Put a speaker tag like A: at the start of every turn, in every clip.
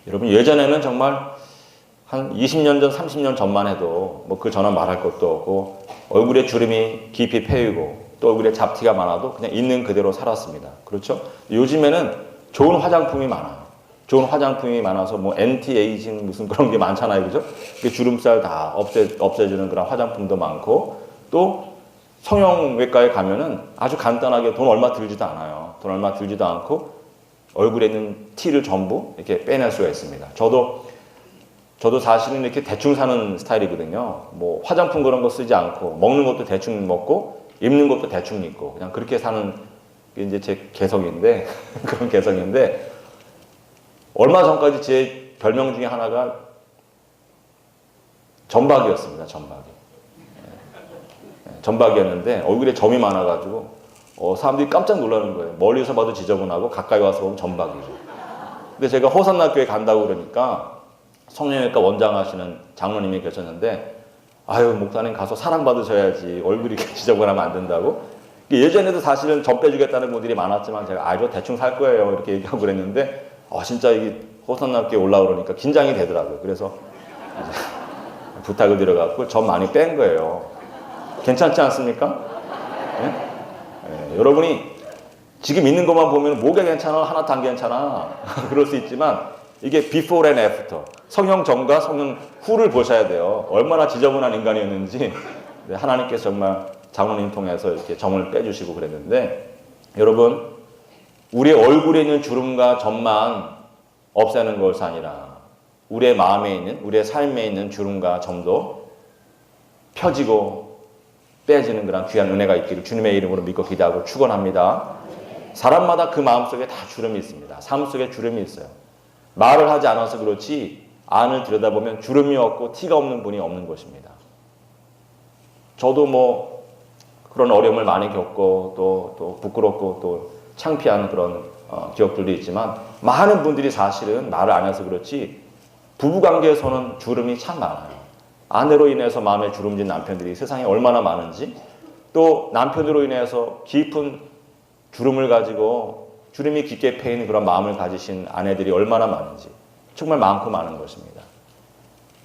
A: 여러분 예전에는 정말 한 20년 전, 30년 전만 해도 뭐 그 전화 말할 것도 없고 얼굴에 주름이 깊이 패이고 또 얼굴에 잡티가 많아도 그냥 있는 그대로 살았습니다. 그렇죠? 요즘에는 좋은 화장품이 많아요. 좋은 화장품이 많아서 뭐 엔티에이징 무슨 그런 게 많잖아요. 그죠? 주름살 다 없애주는 그런 화장품도 많고 또 성형외과에 가면은 아주 간단하게 돈 얼마 들지도 않아요. 돈 얼마 들지도 않고 얼굴에 있는 티를 전부 이렇게 빼낼 수가 있습니다. 저도 사실은 이렇게 대충 사는 스타일이거든요. 뭐 화장품 그런 거 쓰지 않고 먹는 것도 대충 먹고 입는 것도 대충 입고 그냥 그렇게 사는 게 이제 제 개성인데 그런 개성인데 얼마 전까지 제 별명 중에 하나가 점박이었습니다. 점박이었는데 얼굴에 점이 많아가지고 사람들이 깜짝 놀라는 거예요. 멀리서 봐도 지저분하고 가까이 와서 보면 점박이죠. 근데 제가 호산학교에 간다고 그러니까 성형외과 원장하시는 장로님이 계셨는데 아유 목사님 가서 사랑받으셔야지 얼굴이 이렇게 지저분하면 안 된다고. 예전에도 사실은 점 빼주겠다는 분들이 많았지만 제가 저 대충 살 거예요 이렇게 얘기하고 그랬는데 진짜 이게 호산학교에 올라오니까 긴장이 되더라고요. 그래서 부탁을 드려갖고 점 많이 뺀 거예요. 괜찮지 않습니까? 네? 네, 여러분이 지금 있는 것만 보면 뭐가 괜찮아 하나도 안 괜찮아 그럴 수 있지만 이게 before and after 성형 전과 성형 후를 보셔야 돼요. 얼마나 지저분한 인간이었는지 하나님께서 정말 장로님 통해서 이렇게 점을 빼주시고 그랬는데 여러분 우리의 얼굴에 있는 주름과 점만 없애는 것이 아니라 우리의 마음에 있는 우리의 삶에 있는 주름과 점도 펴지고 빼지는 그런 귀한 은혜가 있기를 주님의 이름으로 믿고 기도하고 축원합니다. 사람마다 그 마음속에 다 주름이 있습니다. 삶 속에 주름이 있어요. 말을 하지 않아서 그렇지 안을 들여다보면 주름이 없고 티가 없는 분이 없는 것입니다. 저도 뭐 그런 어려움을 많이 겪고 또 부끄럽고 또 창피한 그런 기억들도 있지만 많은 분들이 사실은 말을 안 해서 그렇지 부부관계에서는 주름이 참 많아요. 아내로 인해서 마음에 주름진 남편들이 세상에 얼마나 많은지 또 남편으로 인해서 깊은 주름을 가지고 주름이 깊게 패이는 그런 마음을 가지신 아내들이 얼마나 많은지 정말 많고 많은 것입니다.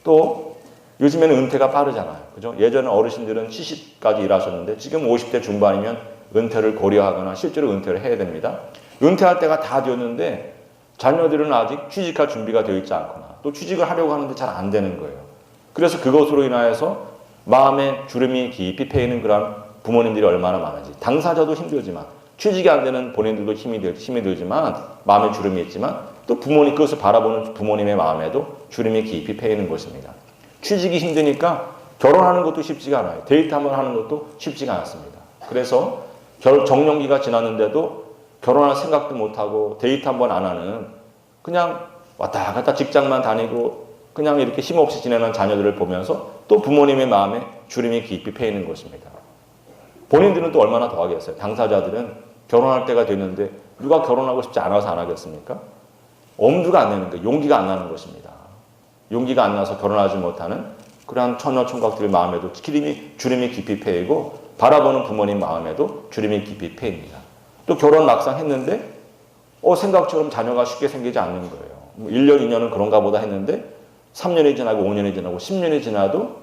A: 또 요즘에는 은퇴가 빠르잖아요. 그죠? 예전에 어르신들은 70까지 일하셨는데 지금 50대 중반이면 은퇴를 고려하거나 실제로 은퇴를 해야 됩니다. 은퇴할 때가 다 되었는데 자녀들은 아직 취직할 준비가 되어 있지 않거나 또 취직을 하려고 하는데 잘 안 되는 거예요. 그래서 그것으로 인하여서 마음에 주름이 깊이 패이는 그런 부모님들이 얼마나 많은지 당사자도 힘들지만 취직이 안 되는 본인들도 힘이 들지만 마음에 주름이 있지만 또 부모님 그것을 바라보는 부모님의 마음에도 주름이 깊이 패이는 것입니다. 취직이 힘드니까 결혼하는 것도 쉽지가 않아요. 데이트 한번 하는 것도 쉽지가 않습니다. 그래서 정년기가 지났는데도 결혼할 생각도 못하고 데이트 한번 안 하는 그냥 왔다 갔다 직장만 다니고 그냥 이렇게 힘없이 지내는 자녀들을 보면서 또 부모님의 마음에 주름이 깊이 패이는 것입니다. 본인들은 또 얼마나 더 하겠어요. 당사자들은 결혼할 때가 됐는데 누가 결혼하고 싶지 않아서 안 하겠습니까? 엄두가 안 나는 거예요. 용기가 안 나는 것입니다. 용기가 안 나서 결혼하지 못하는 그러한 처녀 총각들 마음에도 주름이 깊이 패이고 바라보는 부모님 마음에도 주름이 깊이 패입니다. 또 결혼 막상 했는데 생각처럼 자녀가 쉽게 생기지 않는 거예요. 1년, 2년은 그런가 보다 했는데 3년이 지나고 5년이 지나고 10년이 지나도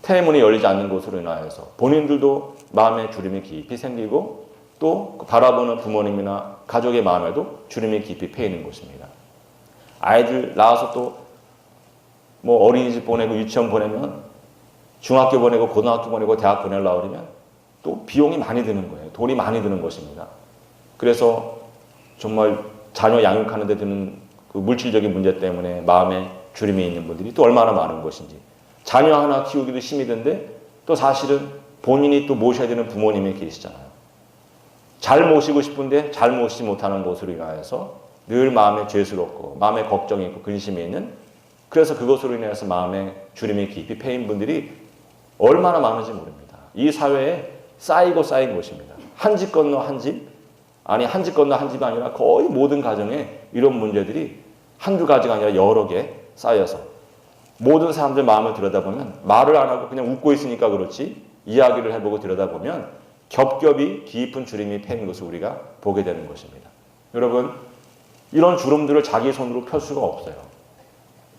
A: 태문이 열리지 않는 것으로 인하여서 본인들도 마음에 주름이 깊이 생기고 또 바라보는 부모님이나 가족의 마음에도 주름이 깊이 패이는 것입니다. 아이들 낳아서 또 뭐 어린이집 보내고 유치원 보내면 중학교 보내고 고등학교 보내고 대학 보내려고 그러면 또 비용이 많이 드는 거예요. 돈이 많이 드는 것입니다. 그래서 정말 자녀 양육하는 데 드는 그 물질적인 문제 때문에 마음에 주름이 있는 분들이 또 얼마나 많은 것인지 자녀 하나 키우기도 힘이 든데 또 사실은 본인이 또 모셔야 되는 부모님이 계시잖아요. 잘 모시고 싶은데 잘 모시지 못하는 것으로 인하여서 늘 마음에 죄스럽고 마음에 걱정이 있고 근심이 있는 그래서 그것으로 인해서 마음에 주름이 깊이 패인 분들이 얼마나 많은지 모릅니다. 이 사회에 쌓이고 쌓인 것입니다. 한 집 건너 한 집, 아니 한 집 건너 한 집이 아니라 거의 모든 가정에 이런 문제들이 한두 가지가 아니라 여러 개 쌓여서 모든 사람들 마음을 들여다보면 말을 안 하고 그냥 웃고 있으니까 그렇지 이야기를 해보고 들여다보면 겹겹이 깊은 주름이 패인 것을 우리가 보게 되는 것입니다. 여러분 이런 주름들을 자기 손으로 펼 수가 없어요.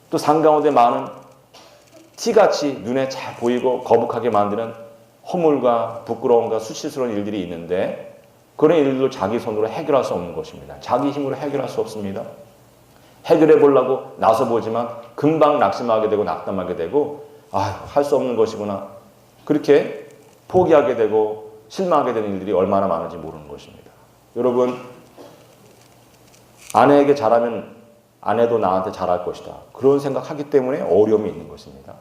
A: 또 산 가운데 많은 티같이 눈에 잘 보이고 거북하게 만드는 허물과 부끄러움과 수치스러운 일들이 있는데 그런 일들도 자기 손으로 해결할 수 없는 것입니다. 자기 힘으로 해결할 수 없습니다. 해결해 보려고 나서 보지만 금방 낙심하게 되고 낙담하게 되고 할 수 없는 것이구나. 그렇게 포기하게 되고 실망하게 되는 일들이 얼마나 많은지 모르는 것입니다. 여러분, 아내에게 잘하면 아내도 나한테 잘할 것이다. 그런 생각하기 때문에 어려움이 있는 것입니다.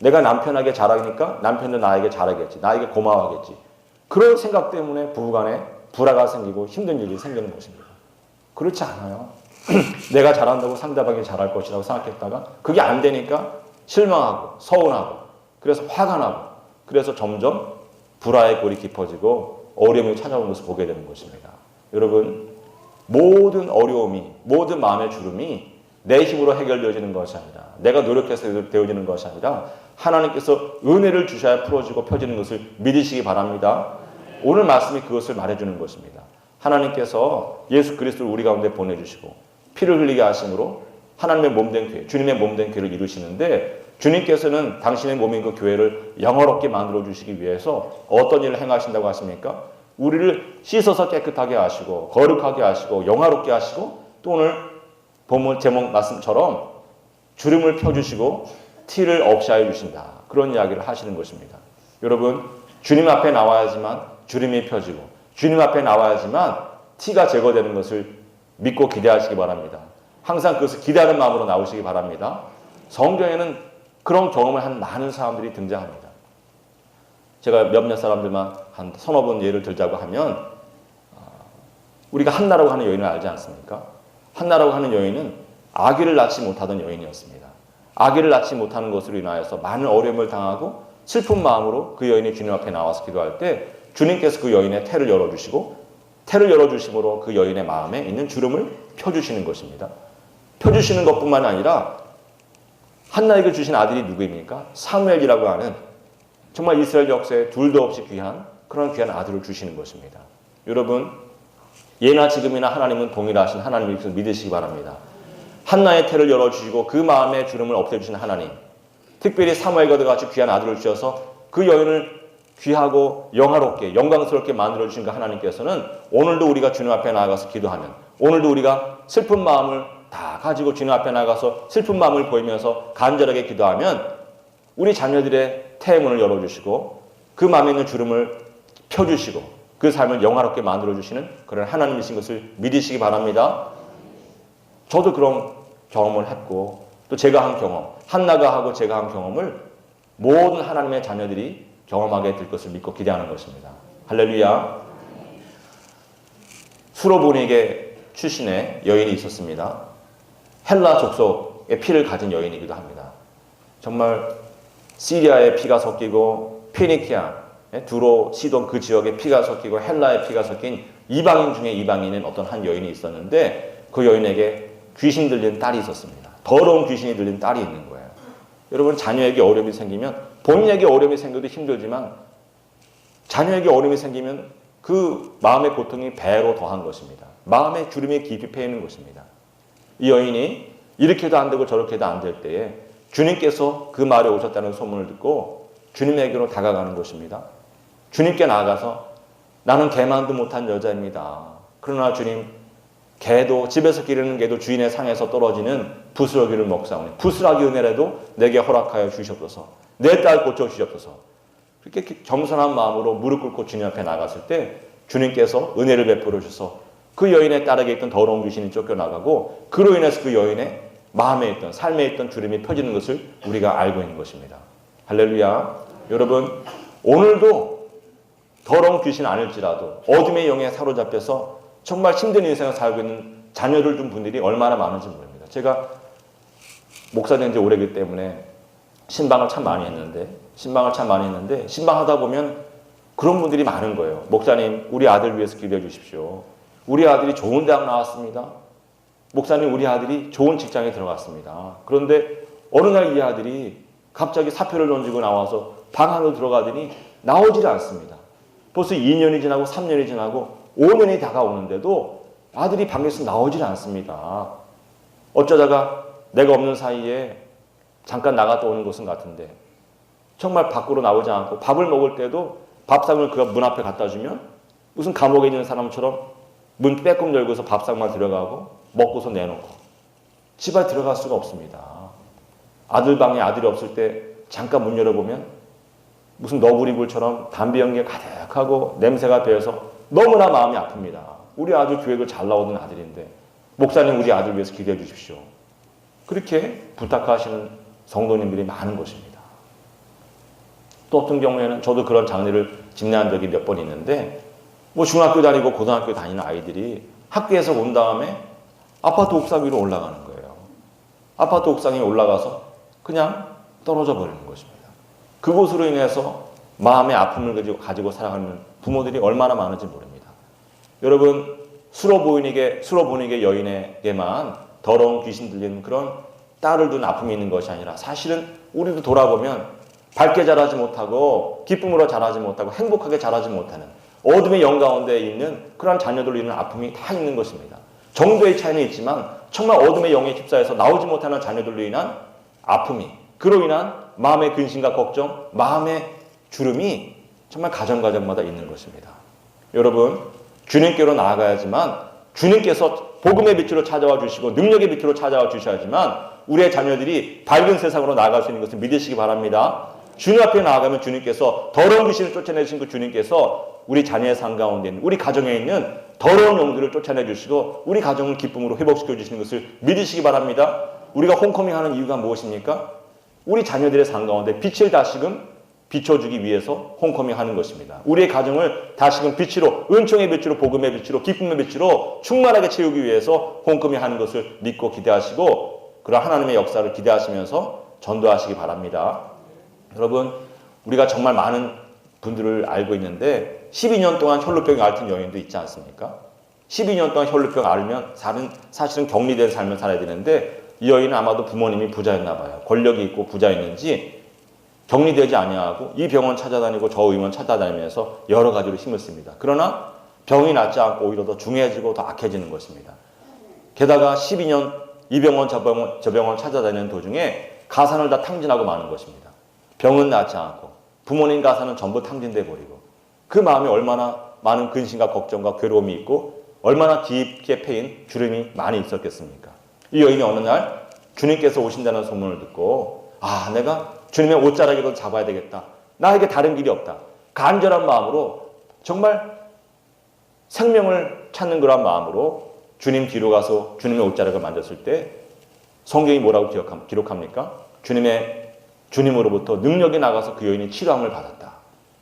A: 내가 남편에게 잘하니까 남편도 나에게 잘하겠지. 나에게 고마워하겠지. 그런 생각 때문에 부부간에 불화가 생기고 힘든 일이 생기는 것입니다. 그렇지 않아요. 내가 잘한다고 상대방이 잘할 것이라고 생각했다가 그게 안 되니까 실망하고 서운하고 그래서 화가 나고 그래서 점점 불화의 골이 깊어지고 어려움이 찾아오는 것을 보게 되는 것입니다. 여러분, 모든 어려움이, 모든 마음의 주름이 내 힘으로 해결되어지는 것이 아니라 내가 노력해서 되어지는 것이 아니라 하나님께서 은혜를 주셔야 풀어지고 펴지는 것을 믿으시기 바랍니다. 오늘 말씀이 그것을 말해주는 것입니다. 하나님께서 예수 그리스도를 우리 가운데 보내주시고 피를 흘리게 하심으로 하나님의 몸된 교회, 주님의 몸된 교회를 이루시는데 주님께서는 당신의 몸인 그 교회를 영화롭게 만들어 주시기 위해서 어떤 일을 행하신다고 하십니까? 우리를 씻어서 깨끗하게 하시고 거룩하게 하시고 영화롭게 하시고 또 오늘 본문 제목 말씀처럼 주름을 펴주시고 티를 없이 하여 주신다. 그런 이야기를 하시는 것입니다. 여러분, 주님 앞에 나와야지만 주름이 펴지고 주님 앞에 나와야지만 티가 제거되는 것을 믿고 기대하시기 바랍니다. 항상 그것을 기대하는 마음으로 나오시기 바랍니다. 성경에는 그런 경험을 한 많은 사람들이 등장합니다. 제가 몇몇 사람들만 한 서너 번 예를 들자고 하면 우리가 한나라고 하는 여인을 알지 않습니까? 한나라고 하는 여인은 아기를 낳지 못하던 여인이었습니다. 아기를 낳지 못하는 것으로 인하여서 많은 어려움을 당하고 슬픈 마음으로 그 여인이 주님 앞에 나와서 기도할 때 주님께서 그 여인의 태를 열어주시고 태를 열어주심으로 그 여인의 마음에 있는 주름을 펴주시는 것입니다. 펴주시는 것뿐만 아니라 한나에게 주신 아들이 누구입니까? 사무엘이라고 하는 정말 이스라엘 역사에 둘도 없이 귀한 그런 귀한 아들을 주시는 것입니다. 여러분, 예나 지금이나 하나님은 동일하신 하나님을 믿으시기 바랍니다. 한나의 태를 열어주시고 그 마음의 주름을 없애주신 하나님, 특별히 사무엘과도 같이 귀한 아들을 주셔서 그 여인을 귀하고 영화롭게 영광스럽게 만들어주신 그 하나님께서는 오늘도 우리가 주님 앞에 나아가서 기도하면 오늘도 우리가 슬픈 마음을 다 가지고 주님 앞에 나가서 슬픈 마음을 보이면서 간절하게 기도하면 우리 자녀들의 태의 문을 열어주시고 그 마음에 있는 주름을 펴주시고 그 삶을 영화롭게 만들어주시는 그런 하나님이신 것을 믿으시기 바랍니다. 저도 그런 경험을 했고 또 제가 한 경험, 한나가 하고 제가 한 경험을 모든 하나님의 자녀들이 경험하게 될 것을 믿고 기대하는 것입니다. 할렐루야. 수로보니게 출신의 여인이 있었습니다. 헬라 족속의 피를 가진 여인이기도 합니다. 정말 시리아의 피가 섞이고 페니키아, 두로, 시돈 그 지역의 피가 섞이고 헬라의 피가 섞인 이방인 중에 이방인인 어떤 한 여인이 있었는데 그 여인에게 귀신 들린 딸이 있었습니다. 더러운 귀신이 들린 딸이 있는 거예요. 여러분, 자녀에게 어려움이 생기면 본인에게 어려움이 생겨도 힘들지만 자녀에게 어려움이 생기면 그 마음의 고통이 배로 더한 것입니다. 마음의 주름이 깊이 패이는 것입니다. 이 여인이 이렇게도 안 되고 저렇게도 안 될 때에 주님께서 그 마을에 오셨다는 소문을 듣고 주님에게로 다가가는 것입니다. 주님께 나아가서 나는 개만도 못한 여자입니다. 그러나 주님, 개도 집에서 기르는 개도 주인의 상에서 떨어지는 부스러기를 먹사오니 부스러기 은혜라도 내게 허락하여 주시옵소서. 내 딸 고쳐주시옵소서. 그렇게 겸손한 마음으로 무릎 꿇고 주님 앞에 나갔을 때 주님께서 은혜를 베풀어 주셔서 그 여인의 딸에게 있던 더러운 귀신이 쫓겨나가고 그로 인해서 그 여인의 마음에 있던 삶에 있던 주름이 펴지는 것을 우리가 알고 있는 것입니다. 할렐루야. 여러분, 오늘도 더러운 귀신 아닐지라도 어둠의 영에 사로잡혀서 정말 힘든 인생을 살고 있는 자녀를 둔 분들이 얼마나 많은지 모릅니다. 제가 목사 된 지 오래기 때문에 신방을 참 많이 했는데 신방하다 보면 그런 분들이 많은 거예요. 목사님, 우리 아들 위해서 기도해 주십시오. 우리 아들이 좋은 대학 나왔습니다. 목사님, 우리 아들이 좋은 직장에 들어갔습니다. 그런데 어느 날 이 아들이 갑자기 사표를 던지고 나와서 방 안으로 들어가더니 나오질 않습니다. 벌써 2년이 지나고 3년이 지나고 5년이 다가오는데도 아들이 방에서 나오질 않습니다. 어쩌다가 내가 없는 사이에 잠깐 나갔다 오는 것은 같은데 정말 밖으로 나오지 않고 밥을 먹을 때도 밥상을 그가 문 앞에 갖다 주면 무슨 감옥에 있는 사람처럼 문 빼꼼 열고서 밥상만 들어가고 먹고서 내놓고 집에 들어갈 수가 없습니다. 아들 방에 아들이 없을 때 잠깐 문 열어보면 무슨 너구리굴처럼 담배 연기가 가득하고 냄새가 배어서 너무나 마음이 아픕니다. 우리 아들 교회도 잘 나오던 아들인데 목사님 우리 아들 위해서 기도해 주십시오. 그렇게 부탁하시는 성도님들이 많은 것입니다. 또 어떤 경우에는 저도 그런 장례를 집례한 적이 몇 번 있는데 뭐 중학교 다니고 고등학교 다니는 아이들이 학교에서 온 다음에 아파트 옥상 위로 올라가는 거예요. 아파트 옥상에 올라가서 그냥 떨어져 버리는 것입니다. 그곳으로 인해서 마음의 아픔을 가지고 살아가는 부모들이 얼마나 많은지 모릅니다. 여러분, 수로보니게 여인에게만 더러운 귀신 들리는 그런 딸을 둔 아픔이 있는 것이 아니라 사실은 우리도 돌아보면 밝게 자라지 못하고 기쁨으로 자라지 못하고 행복하게 자라지 못하는 어둠의 영가운데 있는 그러한 자녀들로 인한 아픔이 다 있는 것입니다. 정도의 차이는 있지만 정말 어둠의 영에 휩싸여서 나오지 못하는 자녀들로 인한 아픔이, 그로 인한 마음의 근심과 걱정, 마음의 주름이 정말 가정마다 있는 것입니다. 여러분, 주님께로 나아가야지만 주님께서 복음의 빛으로 찾아와 주시고 능력의 빛으로 찾아와 주셔야지만 우리의 자녀들이 밝은 세상으로 나아갈 수 있는 것을 믿으시기 바랍니다. 주님 앞에 나아가면 주님께서 더러운 귀신을 쫓아내신 그 주님께서 우리 자녀의 삶 가운데 있는 우리 가정에 있는 더러운 영들을 쫓아내 주시고 우리 가정을 기쁨으로 회복시켜 주시는 것을 믿으시기 바랍니다. 우리가 홈커밍 하는 이유가 무엇입니까? 우리 자녀들의 삶 가운데 빛을 다시금 비춰주기 위해서 홈커밍 하는 것입니다. 우리의 가정을 다시금 빛으로, 은총의 빛으로, 복음의 빛으로, 기쁨의 빛으로 충만하게 채우기 위해서 홈커밍 하는 것을 믿고 기대하시고 그런 하나님의 역사를 기대하시면서 전도하시기 바랍니다. 여러분, 우리가 정말 많은 분들을 알고 있는데 12년 동안 혈루병이 앓던 여인도 있지 않습니까? 12년 동안 혈루병 앓으면 사실은 격리된 삶을 살아야 되는데 이 여인은 아마도 부모님이 부자였나 봐요. 권력이 있고 부자였는지 격리되지 아니하고 이 병원 찾아다니고 저 의원 찾아다니면서 여러 가지로 힘을 씁니다. 그러나 병이 낫지 않고 오히려 더 중해지고 더 악해지는 것입니다. 게다가 12년 이 병원 저 병원 찾아다니는 도중에 가산을 다 탕진하고 마는 것입니다. 병은 낫지 않고 부모님 가산은 전부 탕진돼 버리고 그 마음에 얼마나 많은 근심과 걱정과 괴로움이 있고 얼마나 깊게 패인 주름이 많이 있었겠습니까? 이 여인이 어느 날 주님께서 오신다는 소문을 듣고 내가 주님의 옷자락이라도 잡아야 되겠다. 나에게 다른 길이 없다. 간절한 마음으로 정말 생명을 찾는 그런 마음으로 주님 뒤로 가서 주님의 옷자락을 만졌을 때 성경이 뭐라고 기록합니까? 주님으로부터 능력이 나가서 그 여인이 치료함을 받았다.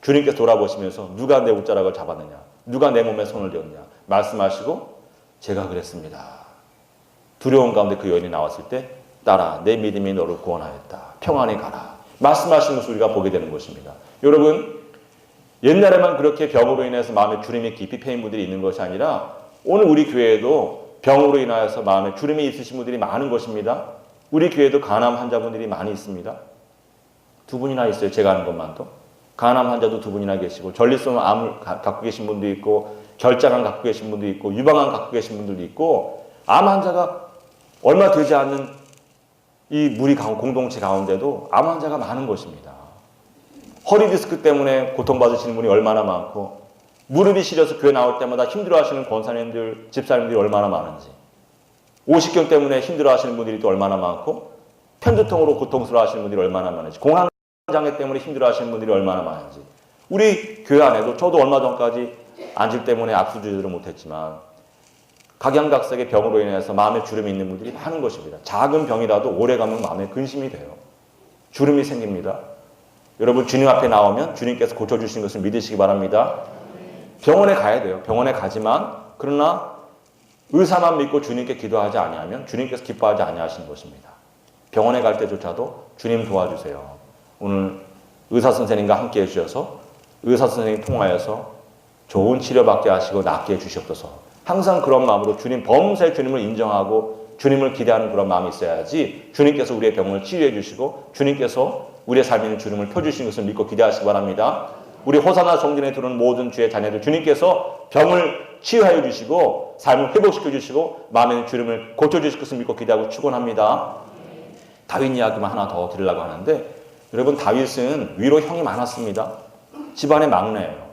A: 주님께서 돌아보시면서 누가 내 옷자락을 잡았느냐? 누가 내 몸에 손을 대었냐? 말씀하시고 제가 그랬습니다. 두려운 가운데 그 여인이 나왔을 때 딸아 내 믿음이 너를 구원하였다. 평안히 가라. 말씀하시는 것을 우리가 보게 되는 것입니다. 여러분, 옛날에만 그렇게 병으로 인해서 마음에 주름이 깊이 패인 분들이 있는 것이 아니라 오늘 우리 교회에도 병으로 인하여서 마음에 주름이 있으신 분들이 많은 것입니다. 우리 교회에도 간암 환자분들이 많이 있습니다. 2분이나 있어요. 제가 아는 것만도. 간암 환자도 2분이나 계시고 전립선 암을 갖고 계신 분도 있고 결장암 갖고 계신 분도 있고 유방암 갖고 계신 분들도 있고 암 환자가 얼마 되지 않는 이 무리 공동체 가운데도 암 환자가 많은 것입니다. 허리 디스크 때문에 고통받으시는 분이 얼마나 많고 무릎이 시려서 교회 나올 때마다 힘들어하시는 권사님들, 집사님들이 얼마나 많은지 오십경 때문에 힘들어하시는 분들이 또 얼마나 많고 편두통으로 고통스러워하시는 분들이 얼마나 많은지 공황장애 때문에 힘들어하시는 분들이 얼마나 많은지 우리 교회 안에도 저도 얼마 전까지 안질 때문에 악수주의를 못했지만 각양각색의 병으로 인해서 마음에 주름이 있는 분들이 많은 것입니다. 작은 병이라도 오래가면 마음에 근심이 돼요. 주름이 생깁니다. 여러분 주님 앞에 나오면 주님께서 고쳐주시는 것을 믿으시기 바랍니다. 병원에 가야 돼요. 병원에 가지만 그러나 의사만 믿고 주님께 기도하지 아니하면 주님께서 기뻐하지 아니하시는 것입니다. 병원에 갈 때조차도 주님 도와주세요. 오늘 의사선생님과 함께 해주셔서 의사선생님 통하여서 좋은 치료받게 하시고 낫게 해주시옵소서. 항상 그런 마음으로 범사의 주님을 인정하고 주님을 기대하는 그런 마음이 있어야지 주님께서 우리의 병을 치료해 주시고 주님께서 우리의 삶에 있는 주름을 펴주시는 것을 믿고 기대하시기 바랍니다. 우리 호사나 성전에 들어오는 모든 주의 자녀들 주님께서 병을 치유하여 주시고 삶을 회복시켜 주시고 마음의 주름을 고쳐주실 것을 믿고 기대하고 축원합니다. 다윗 이야기만 하나 더 드리려고 하는데 여러분 다윗은 위로 형이 많았습니다. 집안의 막내예요.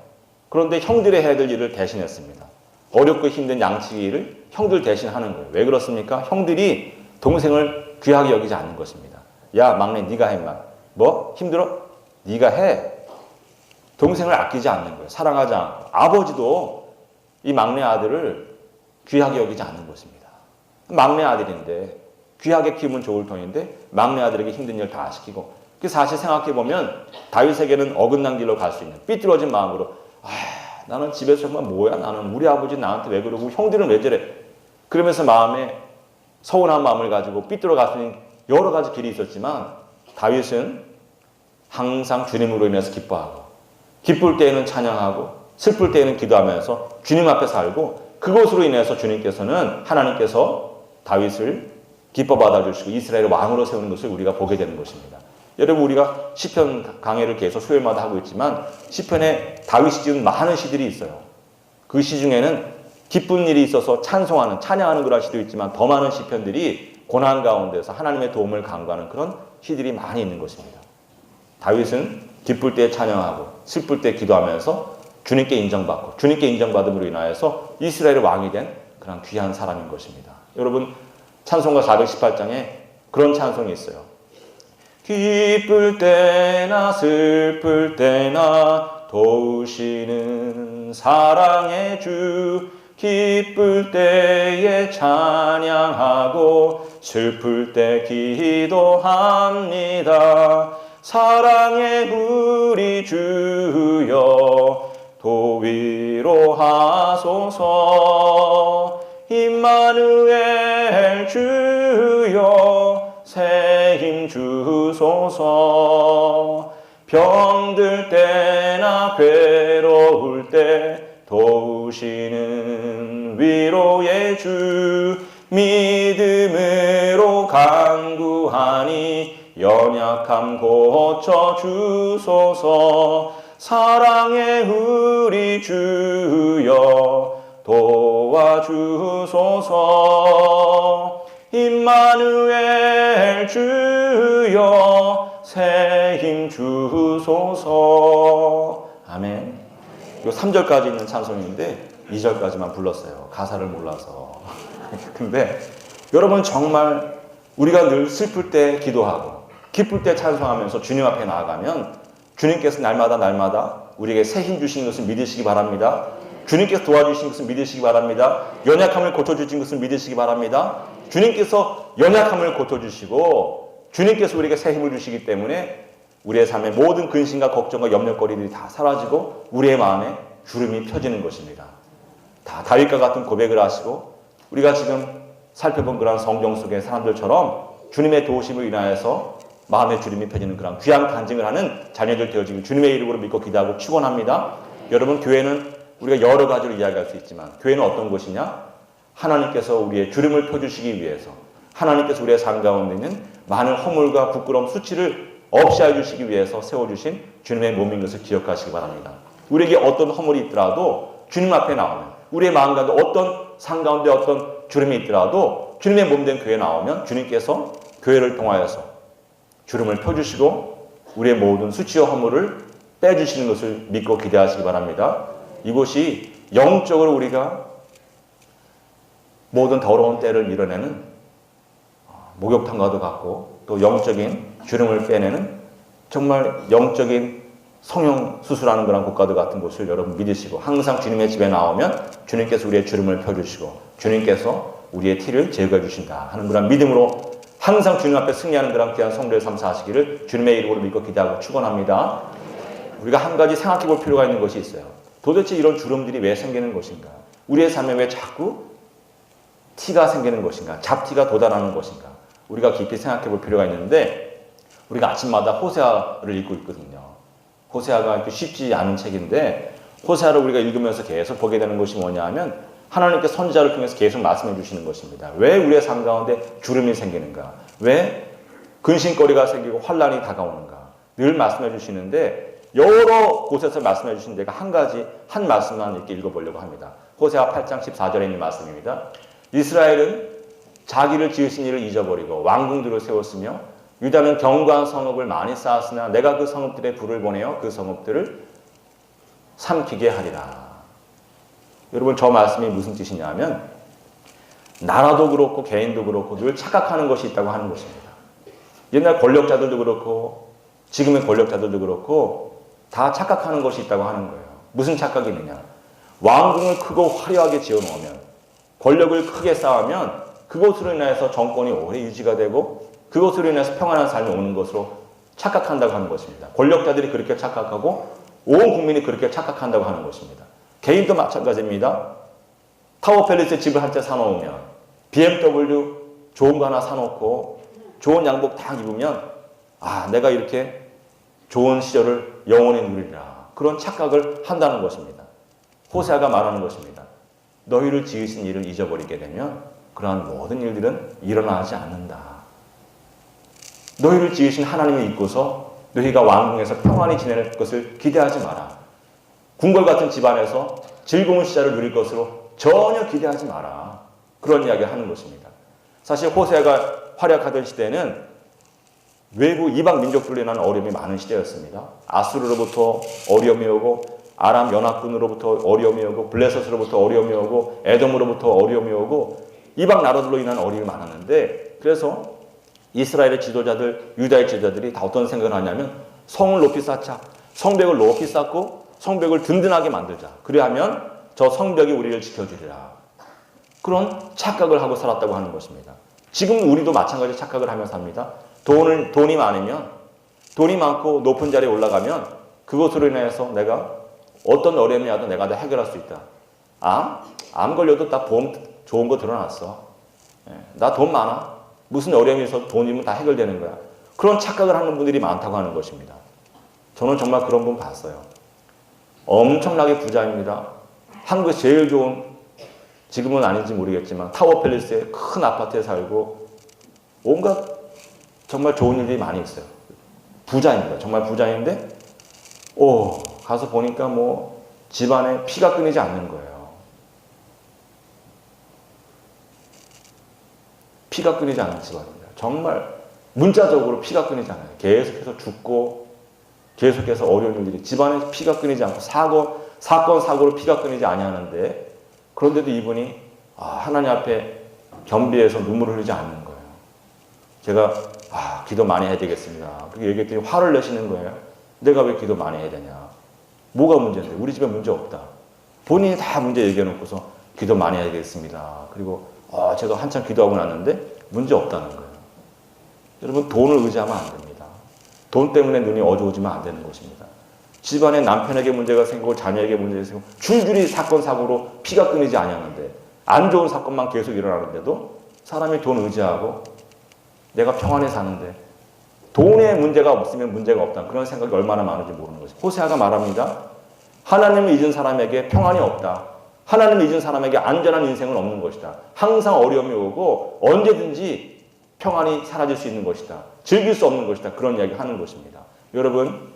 A: 그런데 형들이 해야 될 일을 대신했습니다. 어렵고 힘든 양치기 일을 형들 대신 하는 거예요. 왜 그렇습니까? 형들이 동생을 귀하게 여기지 않는 것입니다. 야 막내 네가 해 인마. 뭐? 힘들어? 네가 해. 동생을 아끼지 않는 거예요. 사랑하지 않고. 아버지도 이 막내 아들을 귀하게 여기지 않는 것입니다. 막내 아들인데 귀하게 키우면 좋을 터인데 막내 아들에게 힘든 일 다 시키고 사실 생각해보면 다윗에게는 어긋난 길로 갈 수 있는 삐뚤어진 마음으로 나는 집에서 정말 뭐야 나는 우리 아버지 나한테 왜 그러고 형들은 왜 저래 그러면서 마음에 서운한 마음을 가지고 삐뚤어 갈 수 있는 여러 가지 길이 있었지만 다윗은 항상 주님으로 인해서 기뻐하고 기쁠 때에는 찬양하고 슬플 때에는 기도하면서 주님 앞에 살고 그것으로 인해서 주님께서는 하나님께서 다윗을 기뻐 받아주시고 이스라엘의 왕으로 세우는 것을 우리가 보게 되는 것입니다. 여러분 우리가 시편 강해를 계속 수요일마다 하고 있지만 시편에 다윗이 지은 많은 시들이 있어요. 그 시 중에는 기쁜 일이 있어서 찬송하는 찬양하는 그런 시도 있지만 더 많은 시편들이 고난 가운데서 하나님의 도움을 간구하는 그런 시들이 많이 있는 것입니다. 다윗은 기쁠 때 찬양하고 슬플 때 기도하면서 주님께 인정받고 주님께 인정받음으로 인하여서 이스라엘의 왕이 된 그런 귀한 사람인 것입니다. 여러분 찬송가 418장에 그런 찬송이 있어요. 기쁠 때나 슬플 때나 도우시는 사랑의 주 기쁠 때에 찬양하고 슬플 때 기도합니다. 사랑의 우리 주여 도위로 하소서 임마누엘 주여 새 힘 주소서 병들 때나 괴로울 때 도우시는 위로의 주 믿음으로 간구하니 연약함 고쳐 주소서 사랑의 우리 주여 도와주소서 임마누엘 주여 새 힘 주소서 아멘. 이 3절까지 있는 찬송인데 2절까지만 불렀어요. 가사를 몰라서. 근데 여러분 정말 우리가 늘 슬플 때 기도하고 기쁠 때 찬송하면서 주님 앞에 나아가면 주님께서 날마다 우리에게 새 힘 주시는 것을 믿으시기 바랍니다. 주님께서 도와주시는 것을 믿으시기 바랍니다. 연약함을 고쳐주신 것을 믿으시기 바랍니다. 주님께서 연약함을 고쳐주시고 주님께서 우리에게 새 힘을 주시기 때문에 우리의 삶의 모든 근심과 걱정과 염려거리들이 다 사라지고 우리의 마음에 주름이 펴지는 것입니다. 다 다윗과 같은 고백을 하시고 우리가 지금 살펴본 그런 성경 속의 사람들처럼 주님의 도우심을 인하여서 마음의 주름이 펴지는 그런 귀한 간증을 하는 자녀들 되어지길 주님의 이름으로 믿고 기도하고 축원합니다. 여러분 교회는 우리가 여러 가지로 이야기할 수 있지만 교회는 어떤 곳이냐? 하나님께서 우리의 주름을 펴주시기 위해서 하나님께서 우리의 삶 가운데 있는 많은 허물과 부끄러움, 수치를 없이 해주시기 위해서 세워주신 주님의 몸인 것을 기억하시기 바랍니다. 우리에게 어떤 허물이 있더라도 주님 앞에 나오면 우리의 마음 가운데 어떤 삶 가운데 어떤 주름이 있더라도 주님의 몸된 교회에 나오면 주님께서 교회를 통하여서 주름을 펴주시고 우리의 모든 수치와 허물을 빼주시는 것을 믿고 기대하시기 바랍니다. 이곳이 영적으로 우리가 모든 더러운 때를 밀어내는 목욕탕과도 같고 또 영적인 주름을 빼내는 정말 영적인 성형 수술하는 그런 곳과도 같은 곳을 여러분 믿으시고 항상 주님의 집에 나오면 주님께서 우리의 주름을 펴주시고 주님께서 우리의 티를 제거해 주신다 하는 그런 믿음으로 항상 주님 앞에 승리하는 그런 귀한 성도의 삶 사시기를 주님의 이름으로 믿고 기대하고 축원합니다. 우리가 한 가지 생각해 볼 필요가 있는 것이 있어요. 도대체 이런 주름들이 왜 생기는 것인가? 우리의 삶에 왜 자꾸 티가 생기는 것인가? 잡티가 돋아나는 것인가? 우리가 깊이 생각해 볼 필요가 있는데 우리가 아침마다 호세아를 읽고 있거든요. 호세아가 이렇게 쉽지 않은 책인데 호세아를 우리가 읽으면서 계속 보게 되는 것이 뭐냐 하면 하나님께서 선지자를 통해서 계속 말씀해 주시는 것입니다. 왜 우리의 삶 가운데 주름이 생기는가? 왜 근심거리가 생기고 환란이 다가오는가? 늘 말씀해 주시는데 여러 곳에서 말씀해 주신 데가 한 말씀만 이렇게 읽어보려고 합니다. 호세아 8장 14절에 있는 말씀입니다. 이스라엘은 자기를 지으신 이를 잊어버리고 왕궁들을 세웠으며 유다는 견고한 성읍을 많이 쌓았으나 내가 그 성읍들에 불을 보내어 그 성읍들을 삼키게 하리라. 여러분, 저 말씀이 무슨 뜻이냐면 나라도 그렇고 개인도 그렇고 늘 착각하는 것이 있다고 하는 것입니다. 옛날 권력자들도 그렇고 지금의 권력자들도 그렇고 다 착각하는 것이 있다고 하는 거예요. 무슨 착각이 있느냐? 왕궁을 크고 화려하게 지어놓으면, 권력을 크게 쌓으면 그것으로 인해서 정권이 오래 유지가 되고 그것으로 인해서 평안한 삶이 오는 것으로 착각한다고 하는 것입니다. 권력자들이 그렇게 착각하고 온 국민이 그렇게 착각한다고 하는 것입니다. 개인도 마찬가지입니다. 타워팰리스 집을 한 채 사놓으면, BMW 좋은 거 하나 사놓고 좋은 양복 딱 입으면 내가 이렇게 좋은 시절을 영원히 누리리라. 그런 착각을 한다는 것입니다. 호세아가 말하는 것입니다. 너희를 지으신 일을 잊어버리게 되면 그러한 모든 일들은 일어나지 않는다. 너희를 지으신 하나님을 잊고서 너희가 왕궁에서 평안히 지낼 것을 기대하지 마라. 궁궐 같은 집안에서 즐거운 시절을 누릴 것으로 전혀 기대하지 마라. 그런 이야기를 하는 것입니다. 사실 호세아가 활약하던 시대는 외부 이방 민족들로 인한 어려움이 많은 시대였습니다. 아수르로부터 어려움이 오고, 아람 연합군으로부터 어려움이 오고, 블레셋으로부터 어려움이 오고, 에돔으로부터 어려움이 오고, 이방 나라들로 인한 어려움이 많았는데, 그래서 이스라엘의 지도자들, 유다의 지도자들이 다 어떤 생각을 하냐면 성을 높이 쌓자. 성벽을 높이 쌓고 성벽을 든든하게 만들자. 그래야하면 저 성벽이 우리를 지켜주리라. 그런 착각을 하고 살았다고 하는 것입니다. 지금 우리도 마찬가지 착각을 하며 삽니다. 돈이 많으면, 돈이 많고 높은 자리에 올라가면 그것으로 인해서 내가 어떤 어려움이 와도 내가 다 해결할 수 있다. 암 걸려도 나 보험 좋은 거 들어놨어. 나 돈 많아. 무슨 어려움이 있어도 돈이면 다 해결되는 거야. 그런 착각을 하는 분들이 많다고 하는 것입니다. 저는 정말 그런 분 봤어요. 엄청나게 부자입니다. 한국에서 제일 좋은, 지금은 아닌지 모르겠지만 타워팰리스의 큰 아파트에 살고 온갖 정말 좋은 일들이 많이 있어요. 부자입니다. 정말 부자인데 가서 보니까 뭐 집안에 피가 끊이지 않는 거예요. 피가 끊이지 않는 집안입니다. 정말 문자적으로 피가 끊이지 않아요. 계속해서 죽고 계속해서 어려운 일들이, 집안에 피가 끊이지 않고 사건 사고로 피가 끊이지 아니하는데, 그런데도 이분이 하나님 앞에 겸비해서 눈물을 흘리지 않는 거예요. 제가 기도 많이 해야 되겠습니다. 그렇게 얘기했더니 화를 내시는 거예요. 내가 왜 기도 많이 해야 되냐. 뭐가 문제인데. 우리 집에 문제 없다. 본인이 다 문제 얘기해놓고서 기도 많이 해야 되겠습니다. 그리고 제가 한참 기도하고 났는데 문제 없다는 거예요. 여러분, 돈을 의지하면 안 됩니다. 돈 때문에 눈이 어두워지면 안 되는 것입니다. 집안에 남편에게 문제가 생기고 자녀에게 문제가 생기고 줄줄이 사건 사고로 피가 끊이지 않았는데, 안 좋은 사건만 계속 일어나는데도 사람이 돈 의지하고 내가 평안히 사는데 돈에 문제가 없으면 문제가 없다. 그런 생각이 얼마나 많은지 모르는 것이죠. 호세아가 말합니다. 하나님을 잊은 사람에게 평안이 없다. 하나님을 잊은 사람에게 안전한 인생은 없는 것이다. 항상 어려움이 오고 언제든지 평안이 사라질 수 있는 것이다. 즐길 수 없는 것이다. 그런 이야기 하는 것입니다. 여러분,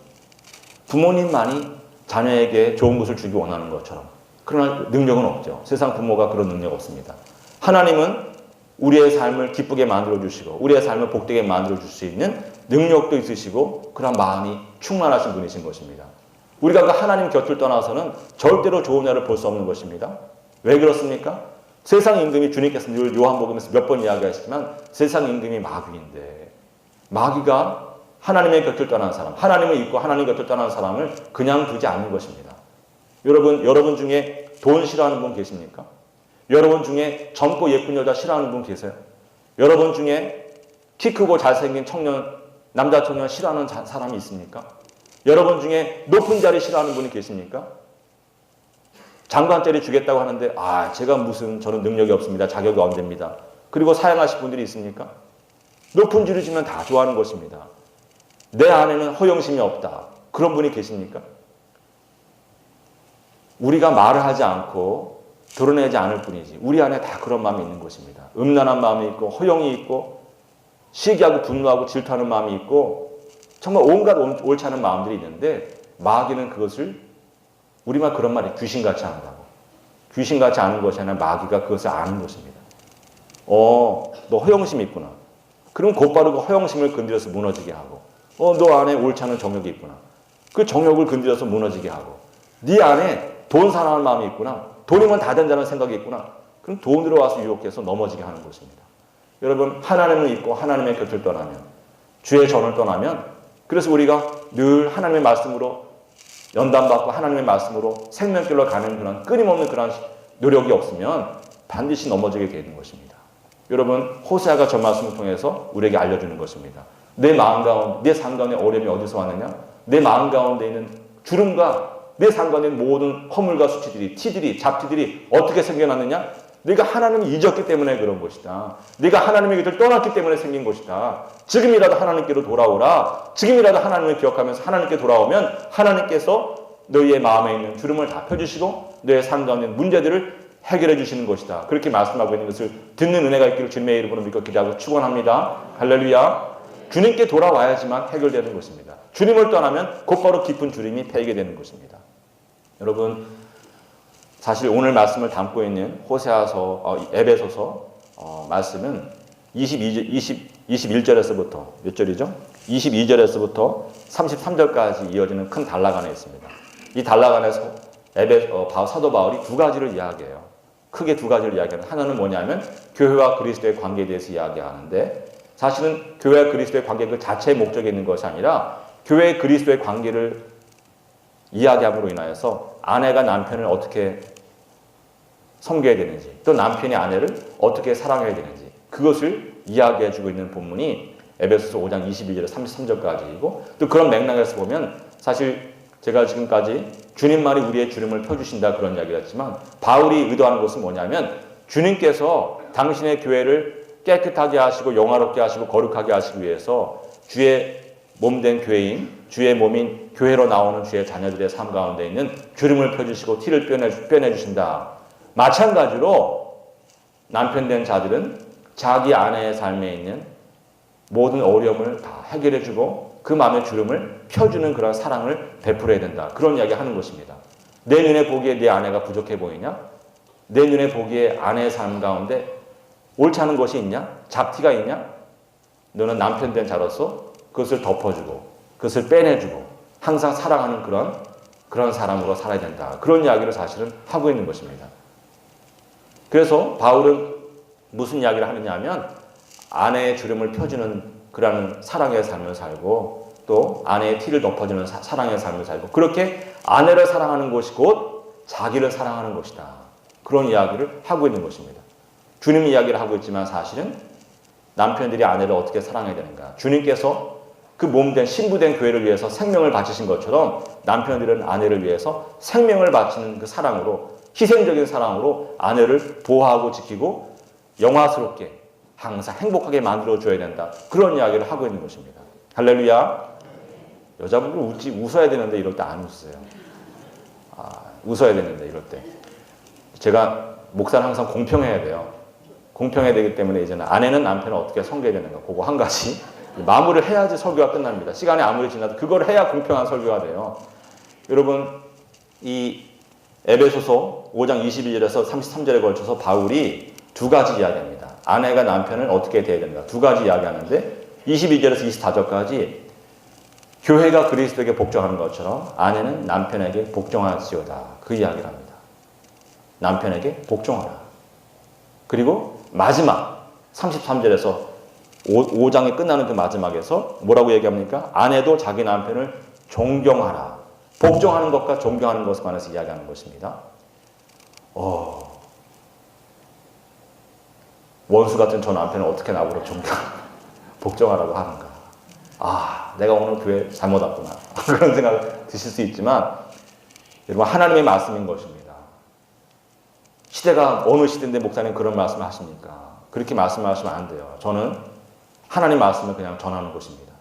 A: 부모님만이 자녀에게 좋은 것을 주기 원하는 것처럼, 그러나 능력은 없죠. 세상 부모가 그런 능력 없습니다. 하나님은 우리의 삶을 기쁘게 만들어 주시고 우리의 삶을 복되게 만들어 줄 수 있는 능력도 있으시고 그런 마음이 충만하신 분이신 것입니다. 우리가 그 하나님 곁을 떠나서는 절대로 좋은 날을 볼 수 없는 것입니다. 왜 그렇습니까? 세상 임금이, 주님께서 늘 요한복음에서 몇 번 이야기하시지만 세상 임금이 마귀인데, 마귀가 하나님의 곁을 떠난 사람, 하나님을 잊고 하나님 곁을 떠난 사람을 그냥 두지 않는 것입니다. 여러분 중에 돈 싫어하는 분 계십니까? 여러분 중에 젊고 예쁜 여자 싫어하는 분 계세요? 여러분 중에 키 크고 잘생긴 남자 청년 싫어하는 사람이 있습니까? 여러분 중에 높은 자리 싫어하는 분이 계십니까? 장관자리 주겠다고 하는데 저는 능력이 없습니다. 자격이 안 됩니다. 그리고 사양하실 분들이 있습니까? 높은 자리 주면 다 좋아하는 것입니다. 내 안에는 허영심이 없다. 그런 분이 계십니까? 우리가 말을 하지 않고 드러내지 않을 뿐이지 우리 안에 다 그런 마음이 있는 것입니다. 음란한 마음이 있고 허영이 있고 시기하고 분노하고 질투하는 마음이 있고 정말 온갖 옳지 않은 마음들이 있는데, 마귀는 그것을 우리말 그런 말이 귀신같이 한다고. 귀신같이 아는 것이 아니라 마귀가 그것을 아는 것입니다. 너 허영심이 있구나. 그럼 곧바로 그 허영심을 건드려서 무너지게 하고 너 안에 옳지 않은 정욕이 있구나. 그 정욕을 건드려서 무너지게 하고 네 안에 돈 사랑하는 마음이 있구나. 돈이면 다 된다는 생각이 있구나. 그럼 돈으로 와서 유혹해서 넘어지게 하는 것입니다. 여러분 하나님을 잊고 하나님의 곁을 떠나면 주의 전을 떠나면 그래서 우리가 늘 하나님의 말씀으로 연단받고 하나님의 말씀으로 생명길로 가는 그런 끊임없는 그런 노력이 없으면 반드시 넘어지게 되는 것입니다. 여러분 호세아가 저 말씀을 통해서 우리에게 알려주는 것입니다. 내 마음 가운데 내 삶 가운데 어려움이 어디서 왔느냐? 내 마음 가운데 있는 주름과 내 삶 가운데 있는 모든 허물과 수치들이 티들이 잡티들이 어떻게 생겨났느냐? 네가 하나님을 잊었기 때문에 그런 것이다. 네가 하나님의 곁을 떠났기 때문에 생긴 것이다. 지금이라도 하나님께로 돌아오라. 지금이라도 하나님을 기억하면서 하나님께 돌아오면 하나님께서 너희의 마음에 있는 주름을 다 펴주시고 너의 삶 가운데 있는 문제들을 해결해 주시는 것이다. 그렇게 말씀하고 있는 것을 듣는 은혜가 있기를 주님의 이름으로 믿고 기도하고 축원합니다. 할렐루야. 주님께 돌아와야지만 해결되는 것입니다. 주님을 떠나면 곧바로 깊은 주름이 패이게 되는 것입니다. 여러분 사실 오늘 말씀을 담고 있는 호세아서 에베소서 말씀은 21절에서부터 몇 절이죠? 22절에서부터 33절까지 이어지는 큰 단락 안에 있습니다. 이 단락 안에서 사도 바울이 두 가지를 이야기해요. 크게 두 가지를 이야기하는 하나는 뭐냐면 교회와 그리스도의 관계에 대해서 이야기하는데 사실은 교회와 그리스도의 관계 그 자체의 목적이 있는 것이 아니라 교회의 그리스도의 관계를 이야기함으로 인하여서 아내가 남편을 어떻게 섬겨야 되는지 또 남편이 아내를 어떻게 사랑해야 되는지 그것을 이야기해주고 있는 본문이 에베소서 5장 21절에서 33절까지이고 또 그런 맥락에서 보면 사실 제가 지금까지 주님만이 우리의 주름을 펴주신다 그런 이야기를 했지만 바울이 의도하는 것은 뭐냐면 주님께서 당신의 교회를 깨끗하게 하시고 영화롭게 하시고 거룩하게 하시기 위해서 주의 몸된 교회인 주의 몸인 교회로 나오는 주의 자녀들의 삶 가운데 있는 주름을 펴주시고 티를 빼내주신다. 마찬가지로 남편된 자들은 자기 아내의 삶에 있는 모든 어려움을 다 해결해주고 그 마음의 주름을 펴주는 그런 사랑을 베풀어야 된다. 그런 이야기 하는 것입니다. 내 눈에 보기에 내 아내가 부족해 보이냐? 내 눈에 보기에 아내의 삶 가운데 옳지 않은 것이 있냐? 잡티가 있냐? 너는 남편된 자로서 그것을 덮어주고 그것을 빼내주고 항상 사랑하는 그런 사람으로 살아야 된다. 그런 이야기를 사실은 하고 있는 것입니다. 그래서 바울은 무슨 이야기를 하느냐 하면 아내의 주름을 펴주는 그러한 사랑의 삶을 살고 또 아내의 티를 덮어주는 사랑의 삶을 살고 그렇게 아내를 사랑하는 것이 곧 자기를 사랑하는 것이다. 그런 이야기를 하고 있는 것입니다. 주님 이야기를 하고 있지만 사실은 남편들이 아내를 어떻게 사랑해야 되는가. 주님께서 그 몸된 신부된 교회를 위해서 생명을 바치신 것처럼 남편들은 아내를 위해서 생명을 바치는 그 사랑으로 희생적인 사랑으로 아내를 보호하고 지키고 영화스럽게 항상 행복하게 만들어줘야 된다. 그런 이야기를 하고 있는 것입니다. 할렐루야. 여자분들 웃어야 되는데 이럴 때 안 웃어요. 웃어야 되는데 이럴 때. 제가 목사는 항상 공평해야 돼요. 공평해야 되기 때문에 이제는 아내는 남편을 어떻게 섬겨야 되는가. 그거 한 가지. 마무리를 해야지 설교가 끝납니다. 시간이 아무리 지나도 그걸 해야 공평한 설교가 돼요. 여러분 이 에베소서 5장 22절에서 33절에 걸쳐서 바울이 두 가지 이야기합니다. 아내가 남편을 어떻게 대해야 되는가. 두 가지 이야기하는데 22절에서 24절까지 교회가 그리스도에게 복종하는 것처럼 아내는 남편에게 복종할지어다. 그 이야기를 합니다. 남편에게 복종하라. 그리고 마지막 33절에서 5장이 끝나는 그 마지막에서 뭐라고 얘기합니까? 아내도 자기 남편을 존경하라. 복종하는 것과 존경하는 것에 관해서 이야기하는 것입니다. 원수 같은 저 남편을 어떻게 나보고 복종하라고 하는가. 내가 오늘 교회 잘못 왔구나. 그런 생각 드실 수 있지만 여러분 하나님의 말씀인 것입니다. 시대가 어느 시대인데 목사님 그런 말씀을 하십니까? 그렇게 말씀하시면 안 돼요. 저는 하나님 말씀을 그냥 전하는 것입니다.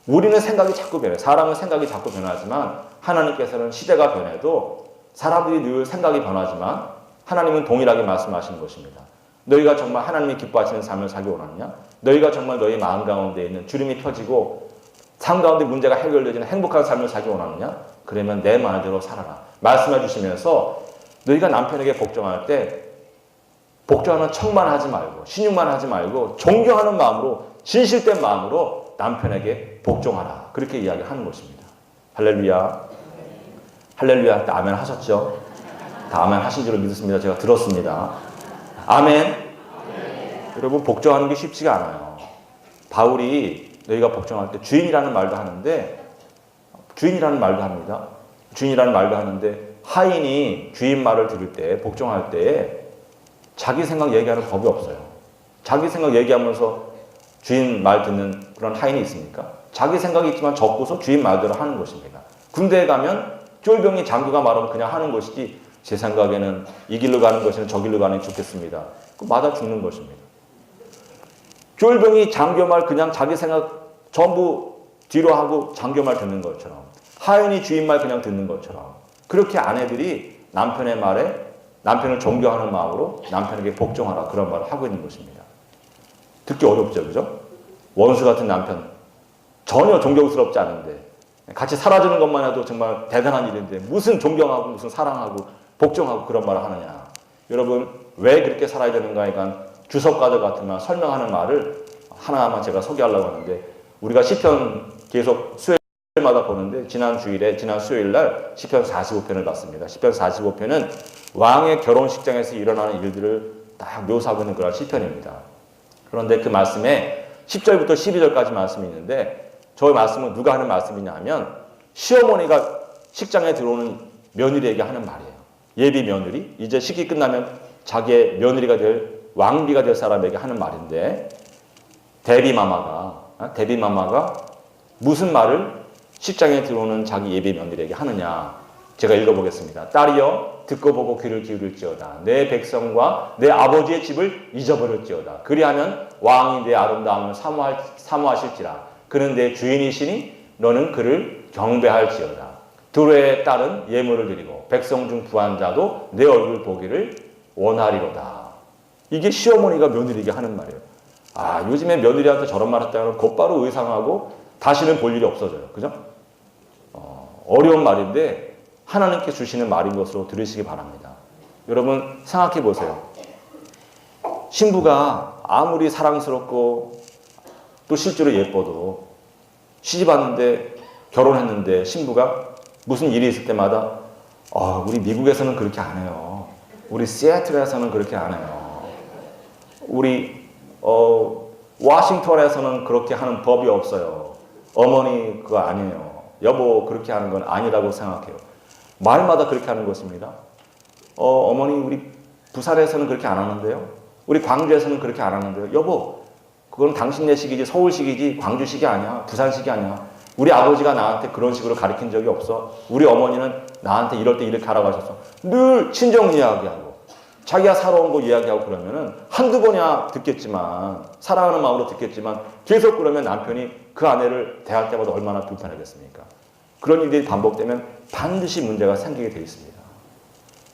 A: 우리는 생각이 자꾸 변해요. 사람은 생각이 자꾸 변하지만 하나님께서는 시대가 변해도 사람들이 늘 생각이 변하지만 하나님은 동일하게 말씀하시는 것입니다. 너희가 정말 하나님이 기뻐하시는 삶을 살기 원하느냐? 너희가 정말 너희 마음 가운데 있는 주름이 펴지고 삶 가운데 문제가 해결되지는 행복한 삶을 살기 원하느냐? 그러면 내 말대로 살아라. 말씀해 주시면서 너희가 남편에게 복종할 때 복종하는 척만 하지 말고 신용만 하지 말고 존경하는 마음으로 진실된 마음으로 남편에게 복종하라. 그렇게 이야기하는 것입니다. 할렐루야. 할렐루야 할 때 아멘 하셨죠? 다 아멘 하신 줄로 믿습니다. 제가 들었습니다. 아멘. 여러분 복종하는 게 쉽지가 않아요. 바울이 너희가 복종할 때 주인이라는 말도 하는데 주인이라는 말도 합니다. 주인이라는 말도 하는데 하인이 주인 말을 들을 때 복종할 때 자기 생각 얘기하는 법이 없어요. 자기 생각 얘기하면서 주인 말 듣는 그런 하인이 있습니까? 자기 생각이 있지만 적고서 주인 말대로 하는 것입니다. 군대에 가면 쫄병이 장교가 말하면 그냥 하는 것이지 제 생각에는 이 길로 가는 것이는 저 길로 가는 게 좋겠습니다. 그 맞아 죽는 것입니다. 쫄병이 장교 말 그냥 자기 생각 전부 뒤로 하고 장교 말 듣는 것처럼 하인이 주인 말 그냥 듣는 것처럼 그렇게 아내들이 남편의 말에 남편을 존경하는 마음으로 남편에게 복종하라 그런 말을 하고 있는 것입니다. 듣기 어렵죠. 그죠? 원수 같은 남편 전혀 존경스럽지 않은데 같이 살아주는 것만 해도 정말 대단한 일인데 무슨 존경하고 무슨 사랑하고 복종하고 그런 말을 하느냐. 여러분 왜 그렇게 살아야 되는가에 관한 주석가들 같은 말 설명하는 말을 하나만 제가 소개하려고 하는데 우리가 시편 계속 수요일마다 보는데 지난 수요일 날 시편 45편을 봤습니다. 시편 45편은 왕의 결혼식장에서 일어나는 일들을 딱 묘사하고 있는 그런 시편입니다. 그런데 그 말씀에 10절부터 12절까지 말씀이 있는데 저 말씀은 누가 하는 말씀이냐 하면 시어머니가 식장에 들어오는 며느리에게 하는 말이에요. 예비 며느리, 이제 식이 끝나면 자기의 며느리가 될 왕비가 될 사람에게 하는 말인데 데비마마가 무슨 말을 식장에 들어오는 자기 예비 며느리에게 하느냐. 제가 읽어보겠습니다. 딸이여 듣고 보고 귀를 기울일지어다. 내 백성과 내 아버지의 집을 잊어버릴지어다. 그리하면 왕이 내 아름다움을 사모하실지라. 그는 내 주인이시니 너는 그를 경배할지어다. 둘의 딸은 예물을 드리고 백성 중 부한 자도 내 얼굴 보기를 원하리로다. 이게 시어머니가 며느리에게 하는 말이에요. 아, 요즘에 며느리한테 저런 말 했다면 곧바로 의상하고 다시는 볼 일이 없어져요. 그죠? 어려운 말인데 하나님께 주시는 말인 것으로 들으시기 바랍니다. 여러분 생각해 보세요. 신부가 아무리 사랑스럽고 또 실제로 예뻐도 시집 왔는데 결혼했는데 신부가 무슨 일이 있을 때마다 우리 미국에서는 그렇게 안 해요. 우리 시애틀에서는 그렇게 안 해요. 우리 워싱턴에서는 그렇게 하는 법이 없어요. 어머니 그거 아니에요. 여보 그렇게 하는 건 아니라고 생각해요. 말마다 그렇게 하는 것입니다. 어머니 우리 부산에서는 그렇게 안 하는데요. 우리 광주에서는 그렇게 안 하는데요. 여보 그건 당신네 식이지 서울식이지 광주식이 아니야. 부산식이 아니야. 우리 아버지가 나한테 그런 식으로 가르친 적이 없어. 우리 어머니는 나한테 이럴 때 이렇게 하라고 하셨어. 늘 친정 이야기하고 자기가 살아온 거 이야기하고 그러면은 한두 번이야 듣겠지만 사랑하는 마음으로 듣겠지만 계속 그러면 남편이 그 아내를 대할 때마다 얼마나 불편하겠습니까? 그런 일들이 반복되면 반드시 문제가 생기게 되어 있습니다.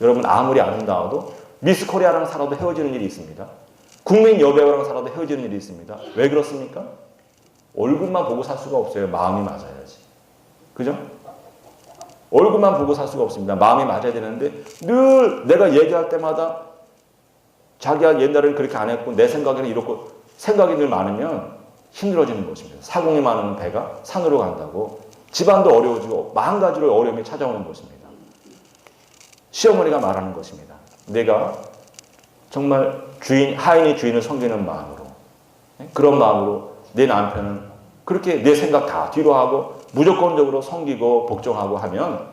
A: 여러분 아무리 아름다워도 미스 코리아랑 살아도 헤어지는 일이 있습니다. 국민 여배우랑 살아도 헤어지는 일이 있습니다. 왜 그렇습니까? 얼굴만 보고 살 수가 없어요. 마음이 맞아야지. 그죠? 얼굴만 보고 살 수가 없습니다. 마음이 맞아야 되는데 늘 내가 얘기할 때마다 자기가 옛날에는 그렇게 안 했고 내 생각에는 이렇고 생각이 늘 많으면 힘들어지는 것입니다. 사공이 많으면 배가 산으로 간다고 집안도 어려워지고 마음 가지로 어려움이 찾아오는 것입니다. 시어머니가 말하는 것입니다. 내가 정말 하인이 주인을 섬기는 마음으로 그런 마음으로 내 남편은 그렇게 내 생각 다 뒤로 하고 무조건적으로 섬기고 복종하고 하면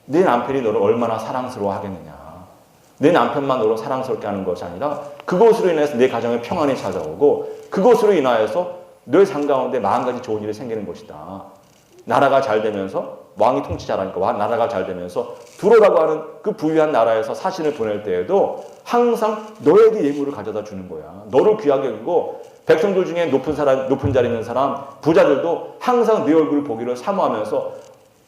A: 내 남편이 너를 얼마나 사랑스러워 하겠느냐. 내 남편만 너를 사랑스럽게 하는 것이 아니라 그것으로 인해서 내 가정에 평안이 찾아오고 그것으로 인하여서 내 삶 가운데 마음가지 좋은 일이 생기는 것이다. 나라가 잘 되면서 왕이 통치 잘하니까 나라가 잘 되면서 두로라고 하는 그 부유한 나라에서 사신을 보낼 때에도 항상 너에게 예물을 가져다 주는 거야. 너를 귀하게 여기고 백성들 중에 높은 자리에 있는 사람, 부자들도 항상 네 얼굴을 보기를 사모하면서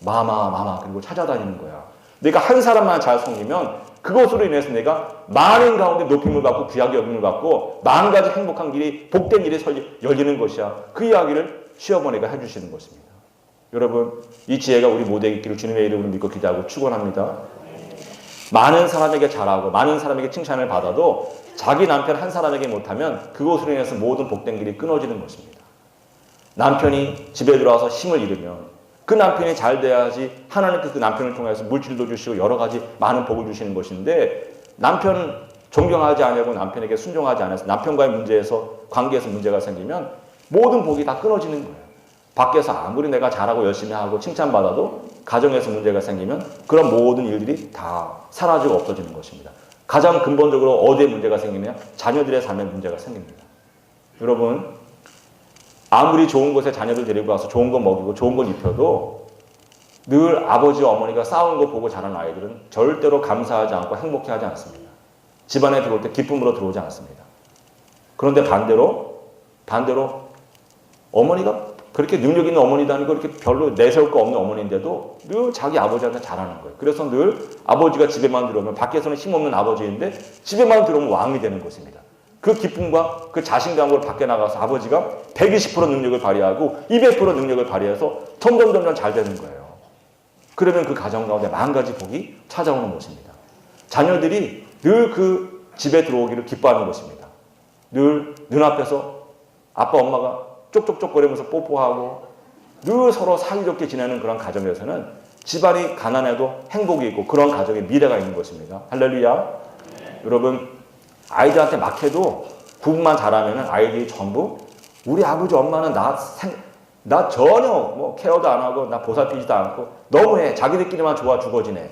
A: 마마 그리고 찾아다니는 거야. 내가 한 사람만 잘 섬기면 그것으로 인해서 내가 많은 가운데 높임을 받고 귀하게 여김을 받고 마음가지 행복한 길이 복된 일이 열리는 것이야. 그 이야기를 시어머니가 해주시는 것입니다. 여러분, 이 지혜가 우리 모두에게 있기를 주님의 이름으로 믿고 기도하고 축원합니다. 많은 사람에게 잘하고 많은 사람에게 칭찬을 받아도 자기 남편 한 사람에게 못하면 그것으로 인해서 모든 복된 길이 끊어지는 것입니다. 남편이 집에 들어와서 힘을 잃으면 그 남편이 잘 돼야지 하나님께서 그 남편을 통해서 물질도 주시고 여러 가지 많은 복을 주시는 것인데, 남편 존경하지 않으려고 남편에게 순종하지 않아서 남편과의 문제에서 관계에서 문제가 생기면 모든 복이 다 끊어지는 거예요. 밖에서 아무리 내가 잘하고 열심히 하고 칭찬받아도 가정에서 문제가 생기면 그런 모든 일들이 다 사라지고 없어지는 것입니다. 가장 근본적으로 어디에 문제가 생기냐? 자녀들의 삶에 문제가 생깁니다. 여러분, 아무리 좋은 곳에 자녀들 데리고 가서 좋은 거 먹이고 좋은 걸 입혀도 늘 아버지와 어머니가 싸우는 거 보고 자란 아이들은 절대로 감사하지 않고 행복해하지 않습니다. 집안에 들어올 때 기쁨으로 들어오지 않습니다. 그런데 반대로 어머니가 그렇게 능력 있는 어머니도 아니고 이렇게 별로 내세울 거 없는 어머니인데도 늘 자기 아버지한테 잘하는 거예요. 그래서 늘 아버지가 집에만 들어오면, 밖에서는 힘없는 아버지인데 집에만 들어오면 왕이 되는 것입니다. 그 기쁨과 그 자신감으로 밖에 나가서 아버지가 120% 능력을 발휘하고 200% 능력을 발휘해서 점점 잘 되는 거예요. 그러면 그 가정 가운데 만 가지 복이 찾아오는 것입니다. 자녀들이 늘 그 집에 들어오기를 기뻐하는 것입니다. 늘 눈앞에서 아빠 엄마가 쪽쪽쪽거리면서 뽀뽀하고 늘 서로 사이좋게 지내는 그런 가정에서는 집안이 가난해도 행복이 있고 그런 가정의 미래가 있는 것입니다. 할렐루야. 여러분, 아이들한테 막 해도 구분만 잘하면 아이들이 전부 우리 아버지 엄마는 나 전혀 뭐 케어도 안 하고 나 보살피지도 않고 너무해, 자기들끼리만 좋아 죽어지네.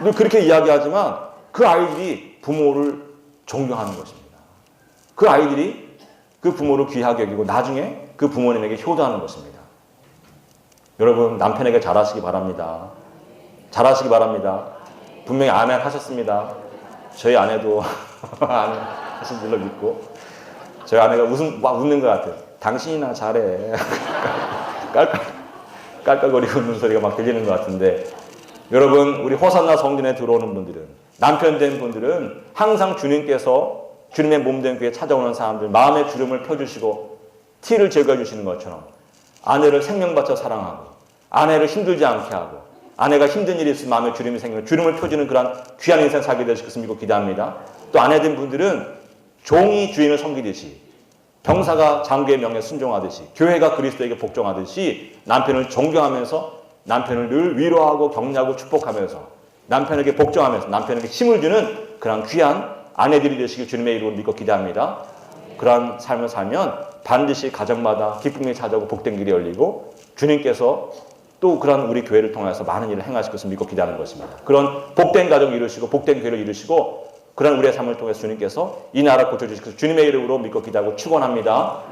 A: 늘 그렇게 이야기하지만 그 아이들이 부모를 존경하는 것입니다. 그 아이들이 그 부모를 귀하게 여기고 나중에 그 부모님에게 효도하는 것입니다. 여러분, 남편에게 잘하시기 바랍니다. 잘하시기 바랍니다. 분명히 아멘 하셨습니다. 저희 아내도 아멘 하신 줄로 믿고, 저희 아내가 막 웃는 것 같아요. 당신이나 잘해. 깔깔거리고 웃는 소리가 막 들리는 것 같은데, 여러분, 우리 호산나 성전에 들어오는 분들은, 남편 된 분들은 항상 주님께서 주님의 몸된 교회에 찾아오는 사람들 마음의 주름을 펴주시고 티를 제거해주시는 것처럼 아내를 생명 바쳐 사랑하고 아내를 힘들지 않게 하고 아내가 힘든 일이 있으면 마음에 주름이 생기면 주름을 펴주는 그런 귀한 인생 살게 되실 것을 믿고 기도합니다. 또 아내 된 분들은 종이 주인을 섬기듯이, 병사가 장교의 명에 순종하듯이, 교회가 그리스도에게 복종하듯이 남편을 존경하면서 남편을 늘 위로하고 격려하고 축복하면서 남편에게 복종하면서 남편에게 힘을 주는 그런 귀한 아내들이 되시길 주님의 이름으로 믿고 기도합니다. 그러한 삶을 살면 반드시 가정마다 기쁨이 찾아오고 복된 길이 열리고 주님께서 또 그런 우리 교회를 통해서 많은 일을 행하실 것을 믿고 기도하는 것입니다. 그런 복된 가정을 이루시고 복된 교회를 이루시고 그런 우리의 삶을 통해서 주님께서 이 나라 고쳐주실 것을 주님의 이름으로 믿고 기도하고 축원합니다.